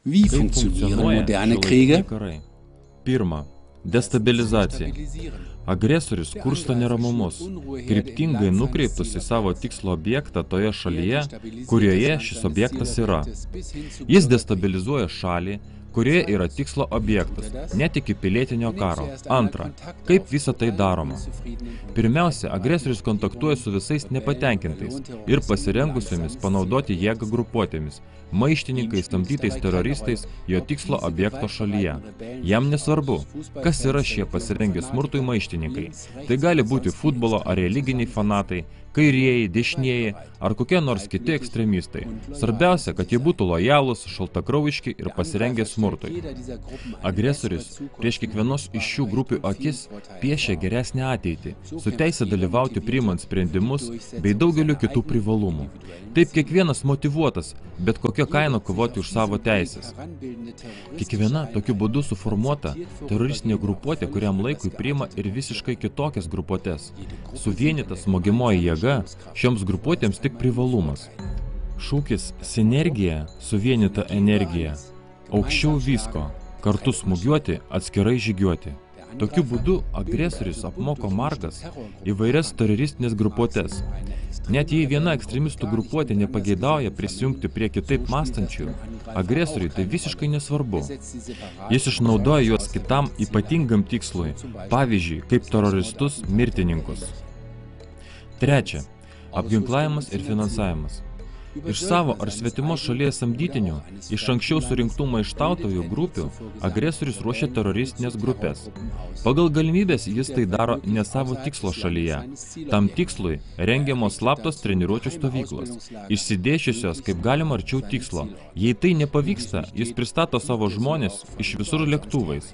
Wie Kaip funktionieren funkcionuoja moderne šiuolaikiniai Kriege? karai? Pirma, destabilizacija. Agresorius kursto neramumus, kryptingai nukreiptus į savo tikslo objektą toje šalyje, kurioje šis objektas yra. Jis destabilizuoja šalį, kurioje yra tikslo objektas, net iki pilietinio karo. Antra, kaip visa tai daroma? Pirmiausia, agresorius kontaktuoja su visais nepatenkintais ir pasirengusiomis panaudoti jėgą grupuotėmis, maištininkais, samdytais teroristais jo tikslo objekto šalyje. Jam nesvarbu, kas yra šie pasirengę smurtui maištininkai. Tai gali būti futbolo ar religiniai fanatai, kairieji, dešinieji ar kokie nors kiti ekstremistai. Svarbiausia, kad jie būtų lojalūs, šaltakraujiški ir pasirengę smurtui. Agresorius prieš kiekvienos iš šių grupių akis piešia geresnę ateitį, su teise dalyvauti priimant sprendimus bei daugeliu kitų privalumų. Taip kiekvienas motyvuotas, bet kokia kaina kovoti už savo teisės. Kiekviena tokiu būdu suformuota teroristinė grupuotė kuriam laikui priima ir visiškai kitokias grupuotės. Suvienyta smogimoji jėga šioms grupuotėms tik privalumas. Šūkis sinergija, suvienyta energija. Aukščiau visko, kartu smūgiuoti, atskirai žygiuoti. Tokiu būdu agresorius apmoko margas įvairias teroristinės grupuotės. Net jei viena ekstremistų grupuotė nepageidauja prisijungti prie kitaip mąstančių, agresoriui tai visiškai nesvarbu. Jis išnaudoja juos kitam ypatingam tikslui, pavyzdžiui, kaip teroristus, mirtininkus. Trečia, apginklavimas ir finansavimas. Iš savo ar svetimos šalies samdytinių, iš anksčiau surinktų maištautojų grupių, agresorius ruošia teroristinės grupės. Pagal galimybės jis tai daro ne savo tikslo šalyje. Tam tikslui rengiamos slaptos treniruočių stovyklos, išsidėsčiusios kaip galima arčiau tikslo. Jei tai nepavyksta, jis pristato savo žmonės iš visur lėktuvais.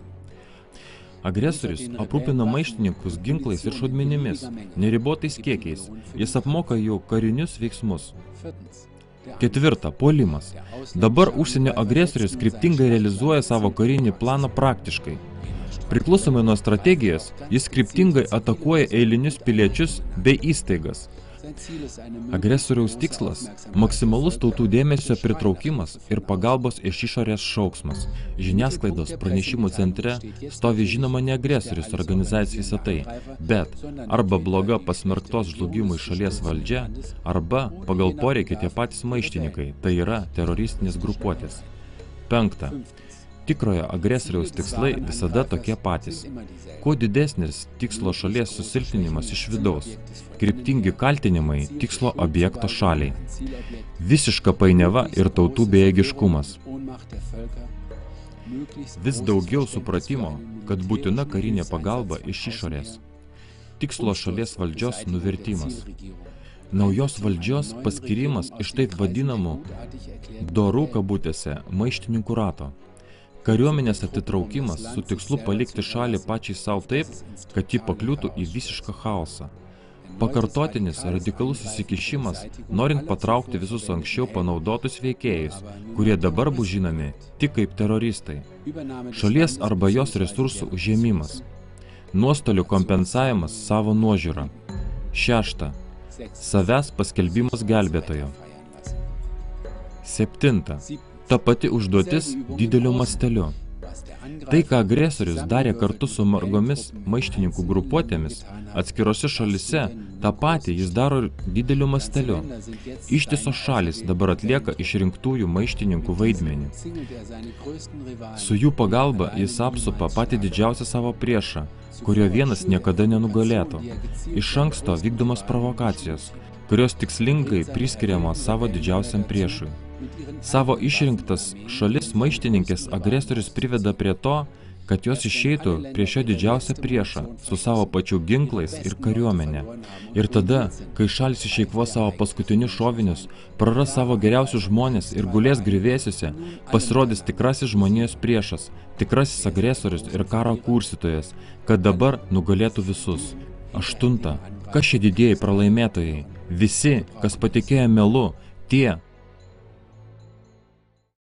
Agresorius aprūpina maištininkus ginklais ir šaudmenimis, neribotais kiekiais. Jis apmoka jų karinius veiksmus. Ketvirta, puolimas. Dabar užsienio agresorius kryptingai realizuoja savo karinį planą praktiškai. Priklausomai nuo strategijos, jis kryptingai atakuoja eilinius piliečius bei įstaigas. Agresoriaus tikslas – maksimalus tautų dėmesio pritraukimas ir pagalbos iš išorės šauksmas. Žiniasklaidos pranešimų centre stovi žinoma ne agresorius organizacijos visą tai, bet arba bloga pasmerktos žlugimui šalies valdžia, arba pagal poreikį tie patys maištininkai, tai yra teroristinės grupuotės. Penkta. Tikrojo agresoriaus tikslai visada tokie patys. Kuo didesnis tikslo šalies susilpninimas iš vidaus, kryptingi kaltinimai tikslo objekto šaliai, visiška painiava ir tautų bejėgiškumas. Vis daugiau supratimo, kad būtina karinė pagalba iš išorės. Tikslo šalies valdžios nuvertimas. Naujos valdžios paskirimas iš taip vadinamų dorų kabutėse maištininkų rato. Kariuomenės atitraukimas su tikslu palikti šalį pačiai savo taip, kad ji pakliūtų į visišką chaosą. Pakartotinis radikalus įsikišimas, norint patraukti visus anksčiau panaudotus veikėjus, kurie dabar bus žinomi tik kaip teroristai. Šalies arba jos resursų užėmimas. Nuostolių kompensavimas savo nuožiūra. Šešta. Savęs paskelbimas gelbėtojo. Septinta. Ta pati užduotis dideliu masteliu. Tai, ką agresorius darė kartu su margomis maištininkų grupuotėmis, atskirose šalise, tą patį jis daro dideliu masteliu. Ištisos šalis dabar atlieka išrinktųjų maištininkų vaidmenį. Su jų pagalba jis apsupa patį didžiausią savo priešą, kurio vienas niekada nenugalėtų. Iš anksto vykdomos provokacijos, kurios tikslingai priskiriamos savo didžiausiam priešui. Savo išrinktas šalis maištininkės agresorius priveda prie to, kad jos išeitų prie šio didžiausią priešą su savo pačių ginklais ir kariuomenė. Ir tada, kai šalis išeikvos savo paskutinius šovinius, praras savo geriausius žmonės ir gulės griuvėsiuose, pasirodys tikrasis žmonijos priešas, tikrasis agresorius ir karo kurstytojas, kad dabar nugalėtų visus. Aštunta. Kas šie didieji pralaimėtojai? Visi, kas patikėjo melu, tie,